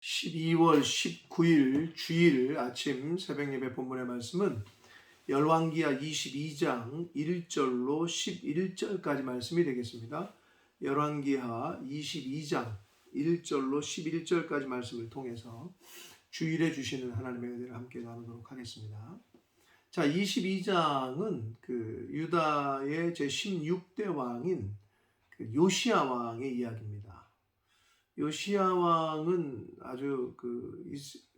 12월 19일 주일 아침 새벽예배 본문의 말씀은 열왕기하 22장 1절로 11절까지 말씀이 되겠습니다. 열왕기하 22장 1절로 11절까지 말씀을 통해서 주일에 주시는 하나님의 은혜를 함께 나누도록 하겠습니다. 자, 22장은 유다의 제16대 왕인 요시야 왕의 이야기입니다. 요시야 왕은 아주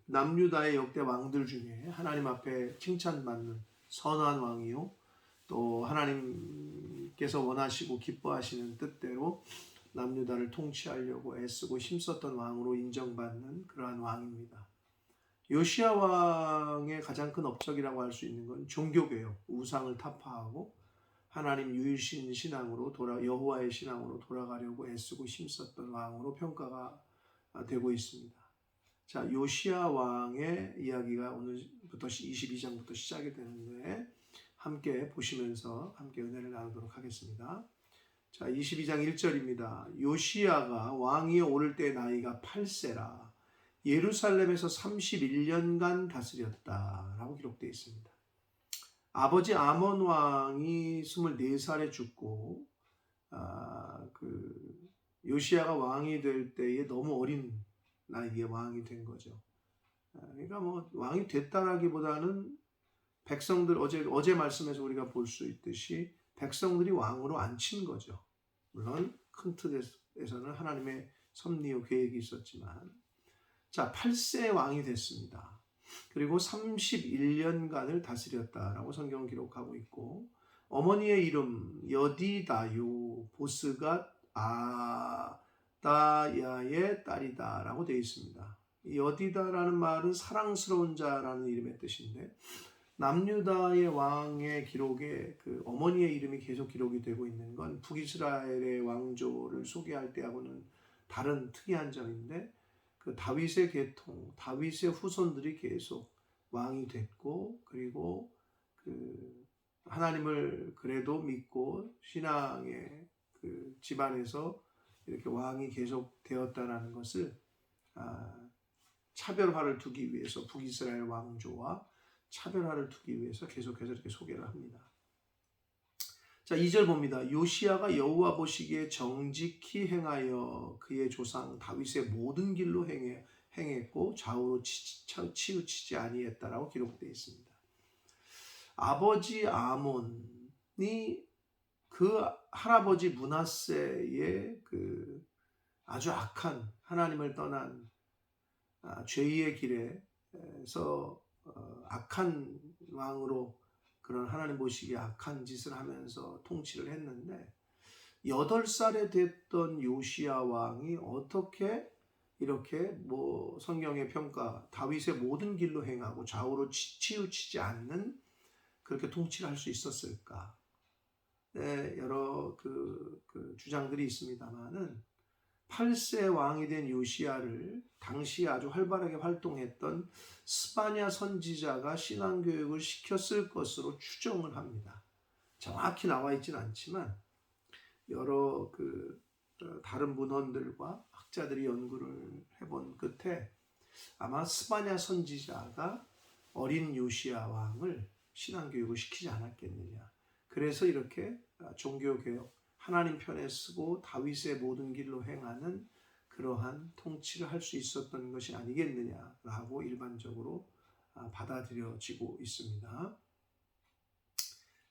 남유다의 역대 왕들 중에 하나님 앞에 칭찬받는 선한 왕이요, 또 하나님께서 원하시고 기뻐하시는 뜻대로 남유다를 통치하려고 애쓰고 힘썼던 왕으로 인정받는 그러한 왕입니다. 요시야 왕의 가장 큰 업적이라고 할 수 있는 건 종교개혁, 우상을 타파하고 하나님 유일신 신앙으로 여호와의 신앙으로 돌아가려고 애쓰고 힘썼던 왕으로 평가가 되고 있습니다. 자, 요시야 왕의 이야기가 오늘부터 22장부터 시작이 되는데 함께 보시면서 함께 은혜를 나누도록 하겠습니다. 자, 22장 1절입니다. 요시야가 왕위에 오를 때 나이가 8세라 예루살렘에서 31년간 다스렸다 라고 기록되어 있습니다. 아버지 아몬 왕이 24살에 죽고 요시야가 왕이 될 때에 너무 어린 나이에 왕이 된 거죠. 그러니까 왕이 됐다라기보다는 백성들 어제 말씀에서 우리가 볼 수 있듯이 백성들이 왕으로 앉힌 거죠. 물론 큰 틀에서는 하나님의 섭리와 계획이 있었지만, 자, 8세 왕이 됐습니다. 그리고 31년간을 다스렸다라고 성경은 기록하고 있고, 어머니의 이름 여디다요 보스가 아다야의 딸이다라고 되어 있습니다. 여디다라는 말은 사랑스러운 자라는 이름의 뜻인데, 남유다의 왕의 기록에 어머니의 이름이 계속 기록이 되고 있는 건 북이스라엘의 왕조를 소개할 때하고는 다른 특이한 점인데, 다윗의 계통, 다윗의 후손들이 계속 왕이 됐고, 그리고 하나님을 그래도 믿고 신앙의 집안에서 이렇게 왕이 계속 되었다라는 것을 차별화를 두기 위해서 북이스라엘 왕조와 차별화를 두기 위해서 계속해서 이렇게 소개를 합니다. 자, 2절 봅니다. 요시야가 여호와 보시기에 정직히 행하여 그의 조상 다윗의 모든 길로 행했고 좌우로 치우치지 아니했다라고 기록되어 있습니다. 아버지 아몬이 그 할아버지 므낫세의 아주 악한 하나님을 떠난 죄의 길에서 악한 왕으로 그런 하나님 보시기에 악한 짓을 하면서 통치를 했는데, 8살에 됐던 요시야 왕이 어떻게 이렇게 성경의 평가 다윗의 모든 길로 행하고 좌우로 치우치지 않는 그렇게 통치를 할 수 있었을까? 네, 여러 주장들이 있습니다만은 8세 왕이 된 요시야를 당시 아주 활발하게 활동했던 스바냐 선지자가 신앙교육을 시켰을 것으로 추정을 합니다. 정확히 나와 있지는 않지만 여러 다른 문헌들과 학자들이 연구를 해본 끝에 아마 스바냐 선지자가 어린 요시야 왕을 신앙교육을 시키지 않았겠느냐. 그래서 이렇게 종교개혁, 하나님 편에 쓰고 다윗의 모든 길로 행하는 그러한 통치를 할 수 있었던 것이 아니겠느냐라고 일반적으로 받아들여지고 있습니다.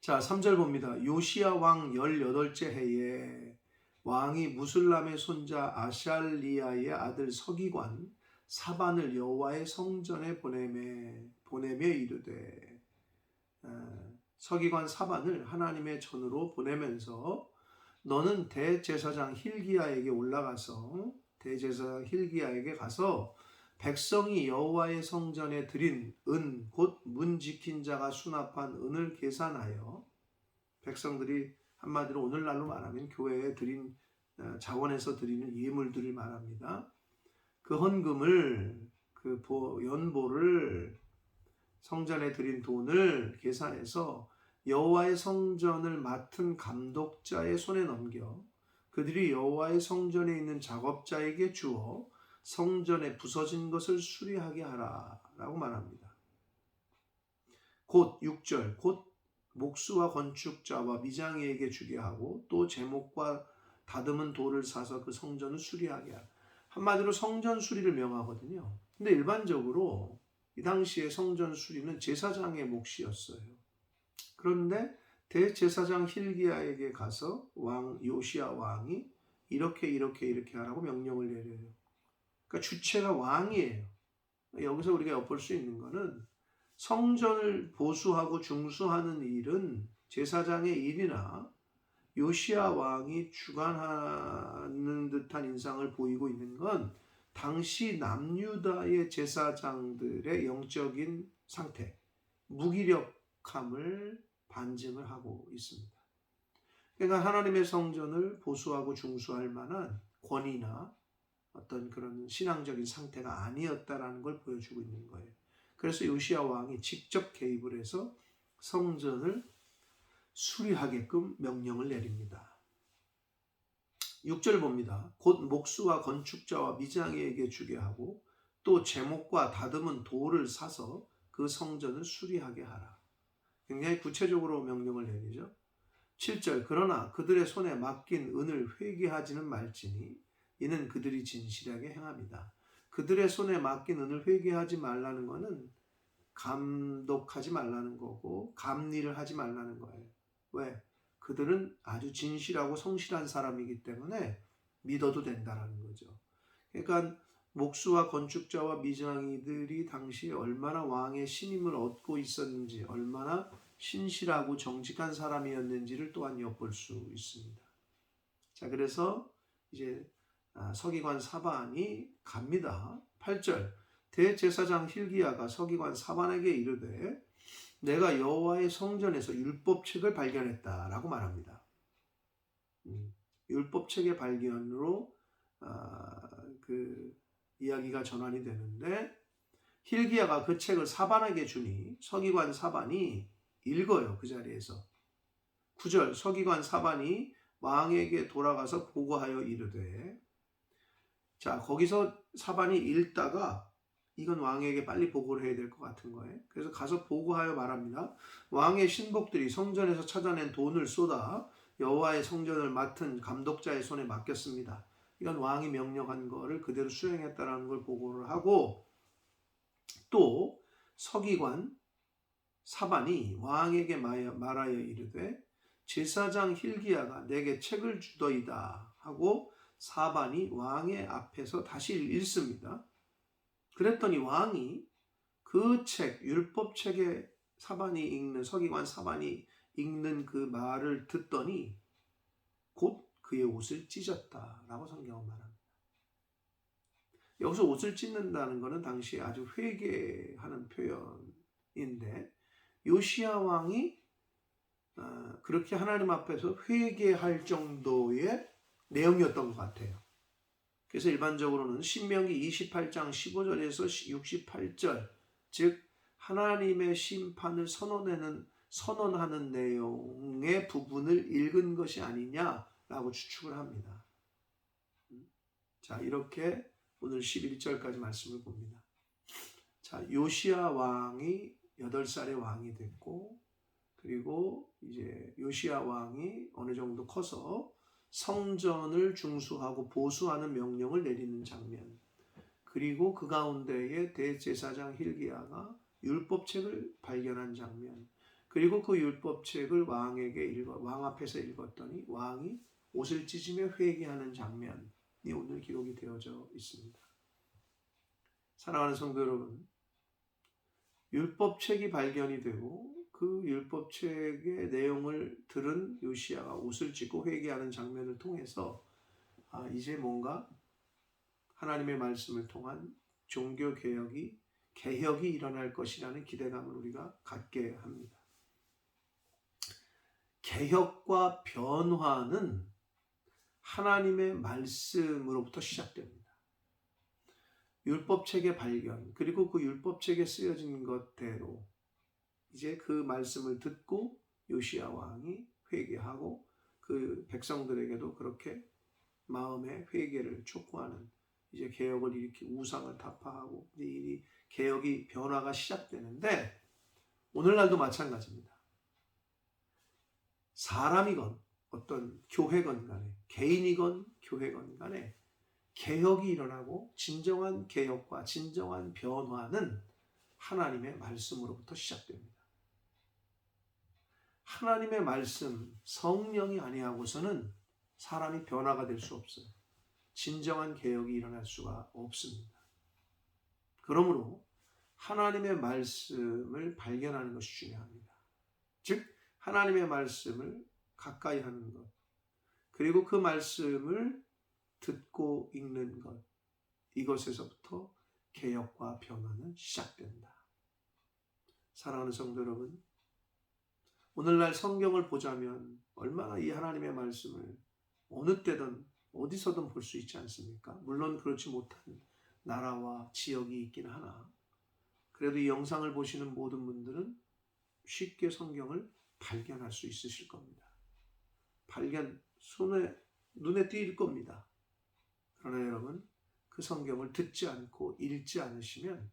자, 3절 봅니다. 요시야 왕 18째 해에 왕이 무술람의 손자 아샬리아의 아들 서기관 사반을 여호와의 성전에 보내며 이르되, 서기관 사반을 하나님의 전으로 보내면서 너는 대제사장 힐기야에게 올라가서 대제사장 힐기야에게 가서 백성이 여호와의 성전에 드린 은 곧 문 지킨 자가 수납한 은을 계산하여, 백성들이 한마디로 오늘날로 말하면 교회에 드린 자원에서 드리는 예물들을 말합니다. 그 헌금을 연보를 성전에 드린 돈을 계산해서 여호와의 성전을 맡은 감독자의 손에 넘겨 그들이 여호와의 성전에 있는 작업자에게 주어 성전에 부서진 것을 수리하게 하라 라고 말합니다. 곧 6절 곧 목수와 건축자와 미장이에게 주게 하고 또 제목과 다듬은 돌을 사서 그 성전을 수리하게 하라. 한마디로 성전 수리를 명하거든요. 근데 일반적으로 이 당시에 성전 수리는 제사장의 몫이었어요. 그런데 대제사장 힐기야에게 가서 왕 요시야 왕이 이렇게 하라고 명령을 내려요. 그러니까 주체가 왕이에요. 여기서 우리가 엿볼 수 있는 것은 성전을 보수하고 중수하는 일은 제사장의 일이나 요시야 왕이 주관하는 듯한 인상을 보이고 있는 건 당시 남유다의 제사장들의 영적인 상태, 무기력함을 반증을 하고 있습니다. 그러니까 하나님의 성전을 보수하고 중수할 만한 권위나 어떤 그런 신앙적인 상태가 아니었다라는 걸 보여주고 있는 거예요. 그래서 요시야 왕이 직접 개입을 해서 성전을 수리하게끔 명령을 내립니다. 6절 봅니다. 곧 목수와 건축자와 미장이에게 주게 하고 또 제목과 다듬은 돌을 사서 그 성전을 수리하게 하라. 굉장히 구체적으로 명령을 내리죠. 7절 그러나 그들의 손에 맡긴 은을 회개하지는 말지니 이는 그들이 진실하게 행합니다. 그들의 손에 맡긴 은을 회개하지 말라는 것은 감독하지 말라는 거고 감리를 하지 말라는 거예요. 왜? 그들은 아주 진실하고 성실한 사람이기 때문에 믿어도 된다는 거죠. 그러니까 목수와 건축자와 미장이들이 당시에 얼마나 왕의 신임을 얻고 있었는지, 얼마나 신실하고 정직한 사람이었는지를 또한 엿볼 수 있습니다. 자, 그래서 이제 서기관 사반이 갑니다. 8절 대제사장 힐기야가 서기관 사반에게 이르되 내가 여호와의 성전에서 율법책을 발견했다라고 말합니다. 율법책의 발견으로 그 이야기가 전환이 되는데 힐기야가 그 책을 사반에게 주니 서기관 사반이 읽어요. 그 자리에서 9절 서기관 사반이 왕에게 돌아가서 보고하여 이르되 자 거기서 사반이 읽다가 이건 왕에게 빨리 보고를 해야 될 것 같은 거예요. 그래서 가서 보고하여 말합니다. 왕의 신복들이 성전에서 찾아낸 돈을 쏟아 여호와의 성전을 맡은 감독자의 손에 맡겼습니다. 이건 왕이 명령한 거를 그대로 수행했다라는 걸 보고를 하고 또 서기관 사반이 왕에게 말하여 이르되 제사장 힐기야가 내게 책을 주더이다 하고 사반이 왕의 앞에서 다시 읽습니다. 그랬더니 왕이 그 책, 율법책에 사반이 읽는, 서기관 사반이 읽는 그 말을 듣더니 곧 그의 옷을 찢었다라고 성경은 말합니다. 여기서 옷을 찢는다는 것은 당시에 아주 회개하는 표현인데 요시야 왕이 그렇게 하나님 앞에서 회개할 정도의 내용이었던 것 같아요. 그래서 일반적으로는 신명기 28장 15절에서 68절 즉 하나님의 심판을 선언하는 내용의 부분을 읽은 것이 아니냐라고 추측을 합니다. 자 이렇게 오늘 11절까지 말씀을 봅니다. 자 요시야 왕이 8살의 왕이 됐고 그리고 이제 요시야 왕이 어느 정도 커서 성전을 중수하고 보수하는 명령을 내리는 장면 그리고 그 가운데에 대제사장 힐기야가 율법책을 발견한 장면 그리고 그 율법책을 왕 앞에서 읽었더니 왕이 옷을 찢으며 회개하는 장면이 오늘 기록이 되어져 있습니다. 사랑하는 성도 여러분 율법책이 발견이 되고 그 율법책의 내용을 들은 요시야가 옷을 찢고 회개하는 장면을 통해서 이제 뭔가 하나님의 말씀을 통한 종교 개혁이 일어날 것이라는 기대감을 우리가 갖게 합니다. 개혁과 변화는 하나님의 말씀으로부터 시작됩니다. 율법책의 발견 그리고 그 율법책에 쓰여진 것대로 이제 그 말씀을 듣고 요시야 왕이 회개하고 그 백성들에게도 그렇게 마음의 회개를 촉구하는 이제 개혁을 일으키 우상을 타파하고 이제 이 개혁이 변화가 시작되는데 오늘날도 마찬가지입니다. 사람이건 어떤 교회건 간에 개인이건 교회건 간에 개혁이 일어나고 진정한 개혁과 진정한 변화는 하나님의 말씀으로부터 시작됩니다. 하나님의 말씀, 성령이 아니하고서는 사람이 변화가 될 수 없어요. 진정한 개혁이 일어날 수가 없습니다. 그러므로 하나님의 말씀을 발견하는 것이 중요합니다. 즉 하나님의 말씀을 가까이 하는 것, 그리고 그 말씀을 듣고 읽는 것, 이것에서부터 개혁과 변화는 시작된다. 사랑하는 성도 여러분, 오늘날 성경을 보자면 얼마나 이 하나님의 말씀을 어느 때든 어디서든 볼 수 있지 않습니까? 물론 그렇지 못한 나라와 지역이 있긴 하나 그래도 이 영상을 보시는 모든 분들은 쉽게 성경을 발견할 수 있으실 겁니다. 눈에 띄일 겁니다. 그러나 여러분, 그 성경을 듣지 않고 읽지 않으시면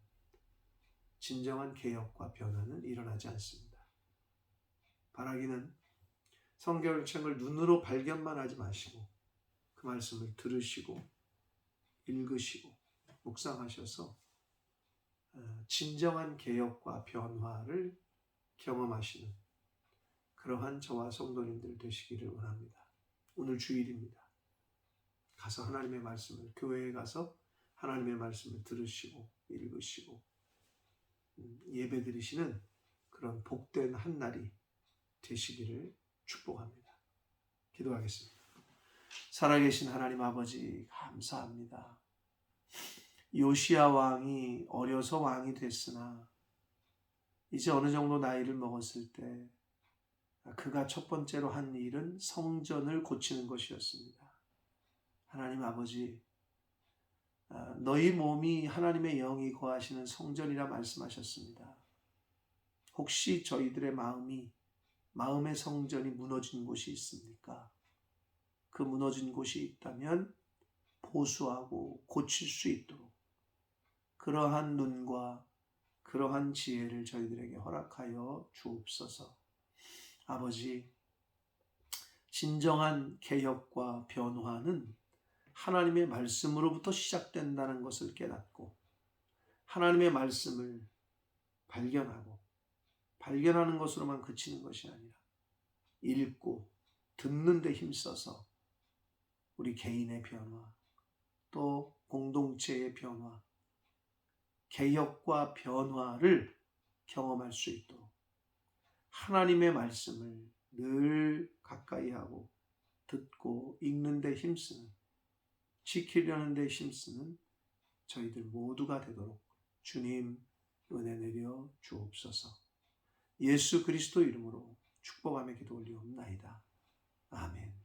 진정한 개혁과 변화는 일어나지 않습니다. 바라기는 성경책을 눈으로 발견만 하지 마시고 그 말씀을 들으시고 읽으시고 묵상하셔서 진정한 개혁과 변화를 경험하시는 그러한 저와 성도님들 되시기를 원합니다. 오늘 주일입니다. 가서 하나님의 말씀을, 교회에 가서 하나님의 말씀을 들으시고 읽으시고 예배 드리시는 그런 복된 한 날이 되시기를 축복합니다. 기도하겠습니다. 살아계신 하나님 아버지 감사합니다. 요시야 왕이 어려서 왕이 됐으나 이제 어느 정도 나이를 먹었을 때 그가 첫 번째로 한 일은 성전을 고치는 것이었습니다. 하나님 아버지, 너희 몸이 하나님의 영이 거하시는 성전이라 말씀하셨습니다. 혹시 저희들의 마음의 성전이 무너진 곳이 있습니까? 그 무너진 곳이 있다면 보수하고 고칠 수 있도록 그러한 눈과 그러한 지혜를 저희들에게 허락하여 주옵소서. 아버지, 진정한 개혁과 변화는 하나님의 말씀으로부터 시작된다는 것을 깨닫고 하나님의 말씀을 발견하는 것으로만 그치는 것이 아니라 읽고 듣는 데 힘써서 우리 개인의 변화, 또 공동체의 변화, 개혁과 변화를 경험할 수 있도록 하나님의 말씀을 늘 가까이 하고 듣고 읽는 데 힘쓰는, 지키려는 데 힘쓰는 저희들 모두가 되도록 주님 은혜 내려 주옵소서. 예수 그리스도 이름으로 축복하며 기도 올리옵나이다. 아멘.